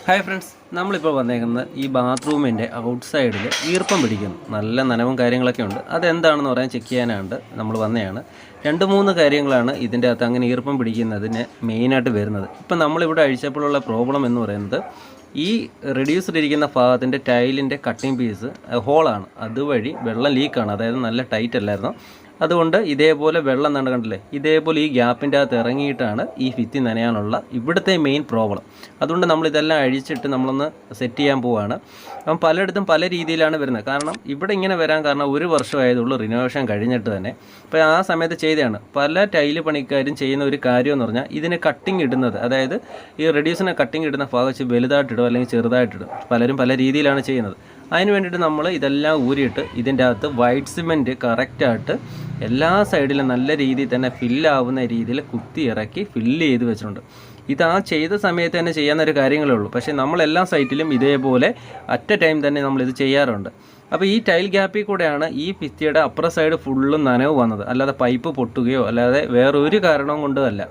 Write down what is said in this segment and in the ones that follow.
Hi friends, നമ്മളിപ്പോൾ വന്നേക്കുന്നത് ഈ ബാത്റൂമിൻ്റെ ഔട്ട് സൈഡിൽ ഈർപ്പം പിടിക്കുന്നു. നല്ല നനവും കാര്യങ്ങളൊക്കെ ഉണ്ട്. അതെന്താണെന്ന് പറയാൻ ചെക്ക് ചെയ്യാനാണ്ട് നമ്മൾ വന്നതാണ്. 2-3 കാര്യങ്ങളാണ് ഇതിൻ്റെ അകത്ത് അങ്ങനെ ഈർപ്പം പിടിക്കുന്നതിന് മെയിനായിട്ട് വരുന്നത്. ഇപ്പം നമ്മളിവിടെ അഴിച്ചപ്പോഴുള്ള പ്രോബ്ലം എന്ന് പറയുന്നത് ഈ റെഡ്യൂസ്ഡ് ഇരിക്കുന്ന ഭാഗത്തിൻ്റെ ടൈലിൻ്റെ കട്ടിങ് പീസ് ഹോളാണ്. അതുവഴി വെള്ളം ലീക്കാണ്. അതായത് നല്ല ടൈറ്റ് അല്ലായിരുന്നു. അതുകൊണ്ട് ഇതേപോലെ വെള്ളം കണ്ടില്ലേ, ഇതേപോലെ ഈ ഗ്യാപ്പിൻ്റെ അകത്ത് ഇറങ്ങിയിട്ടാണ് ഈ ഭിത്തി നനയാനുള്ള ഇവിടുത്തെ മെയിൻ പ്രോബ്ലം. അതുകൊണ്ട് നമ്മളിതെല്ലാം അഴിച്ചിട്ട് നമ്മളൊന്ന് സെറ്റ് ചെയ്യാൻ പോവുകയാണ്. അപ്പം പലയിടത്തും പല രീതിയിലാണ് വരുന്നത്. കാരണം ഇവിടെ ഇങ്ങനെ വരാൻ കാരണം 1 വർഷമായതുള്ളൂ റിനോവേഷൻ കഴിഞ്ഞിട്ട് തന്നെ. അപ്പോൾ ആ സമയത്ത് ചെയ്തതാണ്. പല ടൈല് പണിക്കാരും ചെയ്യുന്ന ഒരു കാര്യം എന്ന് പറഞ്ഞാൽ ഇതിന് കട്ടിങ് ഇടുന്നത്, അതായത് ഈ റെഡ്യൂസിന് കട്ടിങ് ഇടുന്ന ഭാഗം വെച്ച് വലുതായിട്ടിടും അല്ലെങ്കിൽ ചെറുതായിട്ടിടും. പലരും പല രീതിയിലാണ് ചെയ്യുന്നത്. അതിന് വേണ്ടിയിട്ട് നമ്മൾ ഇതെല്ലാം ഊരിയിട്ട് ഇതിൻ്റെ അകത്ത് വൈറ്റ് സിമെൻറ്റ് കറക്റ്റായിട്ട് എല്ലാ സൈഡിലും നല്ല രീതിയിൽ തന്നെ ഫില്ലാവുന്ന രീതിയിൽ കുത്തി ഇറക്കി ഫില്ല് ചെയ്ത് വെച്ചിട്ടുണ്ട്. ഇത് ആ ചെയ്ത സമയത്ത് തന്നെ ചെയ്യാവുന്നൊരു കാര്യങ്ങളേ ഉള്ളൂ. പക്ഷേ നമ്മളെല്ലാ സൈറ്റിലും ഇതേപോലെ അറ്റ് എ ടൈം തന്നെ നമ്മളിത് ചെയ്യാറുണ്ട്. അപ്പോൾ ഈ ടൈൽ ഗ്യാപ്പിൽ കൂടെയാണ് ഈ ഭിത്തിയുടെ അപ്പുറ സൈഡ് ഫുള്ളും നനവ് വന്നത്. അല്ലാതെ പൈപ്പ് പൊട്ടുകയോ അല്ലാതെ വേറൊരു കാരണവും കൊണ്ടുമല്ല.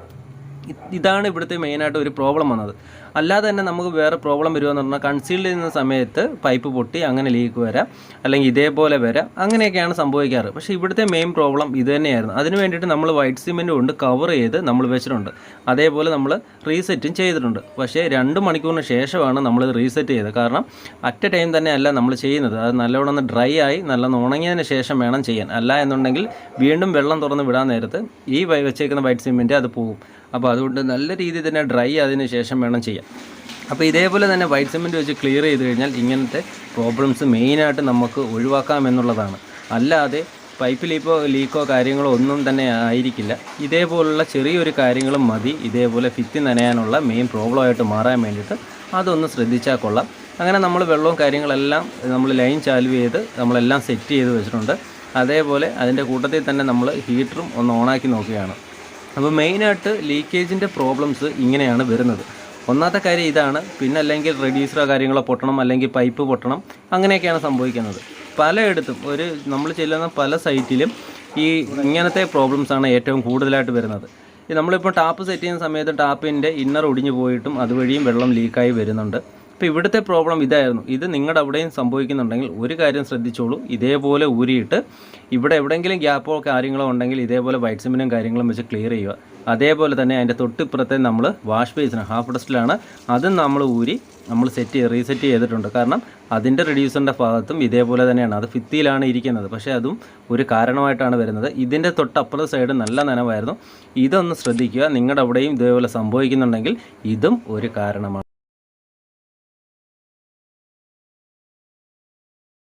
ഇതാണ് ഇവിടുത്തെ മെയിനായിട്ട് ഒരു പ്രോബ്ലം വന്നത്. അല്ലാതെ തന്നെ നമുക്ക് വേറെ പ്രോബ്ലം വരുമെന്ന് പറഞ്ഞാൽ കൺസീൽഡ് ചെയ്യുന്ന സമയത്ത് പൈപ്പ് പൊട്ടി അങ്ങനെ ലീക്ക് വരാം, അല്ലെങ്കിൽ ഇതേപോലെ വരാം, അങ്ങനെയൊക്കെയാണ് സംഭവിക്കാറ്. പക്ഷേ ഇവിടുത്തെ മെയിൻ പ്രോബ്ലം ഇത് തന്നെയായിരുന്നു. അതിന് വേണ്ടിയിട്ട് നമ്മൾ വൈറ്റ് സിമെൻറ്റ് കൊണ്ട് കവർ ചെയ്ത് നമ്മൾ വെച്ചിട്ടുണ്ട്. അതേപോലെ നമ്മൾ റീസെറ്റും ചെയ്തിട്ടുണ്ട്. പക്ഷേ 2 മണിക്കൂറിന് ശേഷമാണ് നമ്മൾ റീസെറ്റ് ചെയ്തത്. കാരണം അറ്റ് എ ടൈം തന്നെ അല്ല നമ്മൾ ചെയ്യുന്നത്. അത് നല്ലോണം ഒന്ന് ഡ്രൈ ആയി നല്ല ഉണങ്ങിയതിന് ശേഷം വേണം ചെയ്യാൻ. അല്ല എന്നുണ്ടെങ്കിൽ വീണ്ടും വെള്ളം തുറന്ന് വിടാൻ നേരത്ത് ഈ വെച്ചേക്കുന്ന വൈറ്റ് സിമെൻറ്റ് അത് പോകും. അപ്പോൾ അതുകൊണ്ട് നല്ല രീതിയിൽ തന്നെ ഡ്രൈ ആയതിനു ശേഷം വേണം ചെയ്യാൻ. അപ്പോൾ ഇതേപോലെ തന്നെ വൈറ്റ് സിമെൻറ്റ് വെച്ച് ക്ലിയർ ചെയ്ത് കഴിഞ്ഞാൽ ഇങ്ങനത്തെ പ്രോബ്ലംസ് മെയിനായിട്ട് നമുക്ക് ഒഴിവാക്കാമെന്നുള്ളതാണ്. അല്ലാതെ പൈപ്പിൽ ഇപ്പോൾ ലീക്കോ കാര്യങ്ങളോ ഒന്നും തന്നെ ആയിരിക്കില്ല. ഇതേപോലുള്ള ചെറിയൊരു കാര്യങ്ങളും മതി ഇതേപോലെ ഭിത്തി നനയാനുള്ള മെയിൻ പ്രോബ്ലമായിട്ട് മാറാൻ വേണ്ടിയിട്ട്. അതൊന്ന് ശ്രദ്ധിച്ചാൽ കൊള്ളാം. അങ്ങനെ നമ്മൾ വെള്ളവും കാര്യങ്ങളെല്ലാം നമ്മൾ ലൈൻ ചാൽവ് ചെയ്ത് നമ്മളെല്ലാം സെറ്റ് ചെയ്ത് വെച്ചിട്ടുണ്ട്. അതേപോലെ അതിൻ്റെ കൂട്ടത്തിൽ തന്നെ നമ്മൾ ഹീറ്ററും ഒന്ന് ഓണാക്കി നോക്കുകയാണ്. അപ്പോൾ മെയിനായിട്ട് ലീക്കേജിൻ്റെ പ്രോബ്ലംസ് ഇങ്ങനെയാണ് വരുന്നത്. ഒന്നാമത്തെ കാര്യം ഇതാണ്. പിന്നെ അല്ലെങ്കിൽ റെഡ്യൂസറോ കാര്യങ്ങളോ പൊട്ടണം, അല്ലെങ്കിൽ പൈപ്പ് പൊട്ടണം, അങ്ങനെയൊക്കെയാണ് സംഭവിക്കുന്നത്. പലയിടത്തും നമ്മൾ ചെല്ലുന്ന പല സൈറ്റിലും ഈ ഇങ്ങനത്തെ പ്രോബ്ലംസാണ് ഏറ്റവും കൂടുതലായിട്ട് വരുന്നത്. നമ്മളിപ്പോൾ ടാപ്പ് സെറ്റ് ചെയ്യുന്ന സമയത്ത് ടാപ്പിൻ്റെ ഇന്നർ ഒടിഞ്ഞു പോയിട്ടും അതുവഴിയും വെള്ളം ലീക്കായി വരുന്നുണ്ട്. അപ്പോൾ ഇവിടുത്തെ പ്രോബ്ലം ഇതായിരുന്നു. ഇത് നിങ്ങളുടെ അവിടെയും സംഭവിക്കുന്നുണ്ടെങ്കിൽ ഒരു കാര്യം ശ്രദ്ധിച്ചോളൂ. ഇതേപോലെ ഊരിയിട്ട് ഇവിടെ എവിടെയെങ്കിലും ഗ്യാപ്പോ കാര്യങ്ങളോ ഉണ്ടെങ്കിൽ ഇതേപോലെ വൈറ്റ് സിമെൻറ്റും കാര്യങ്ങളും വെച്ച് ക്ലിയർ ചെയ്യുക. അതേപോലെ തന്നെ അതിൻ്റെ തൊട്ടിപ്പുറത്തെ നമ്മൾ വാഷ് ബേസിന് ഹാഫ് ഡസ്റ്റിലാണ്, അതും നമ്മൾ ഊരി നമ്മൾ റീസെറ്റ് ചെയ്തിട്ടുണ്ട്. കാരണം അതിൻ്റെ റെഡ്യൂസറിൻ്റെ ഭാഗത്തും ഇതേപോലെ തന്നെയാണ്. അത് ഭിത്തിയിലാണ് ഇരിക്കുന്നത്. പക്ഷേ അതും ഒരു കാരണമായിട്ടാണ് വരുന്നത്. ഇതിൻ്റെ തൊട്ടപ്പുറത്തെ സൈഡ് നല്ല നനവായിരുന്നു. ഇതൊന്ന് ശ്രദ്ധിക്കുക. നിങ്ങളുടെ അവിടെയും ഇതേപോലെ സംഭവിക്കുന്നുണ്ടെങ്കിൽ ഇതും ഒരു കാരണമാണ്.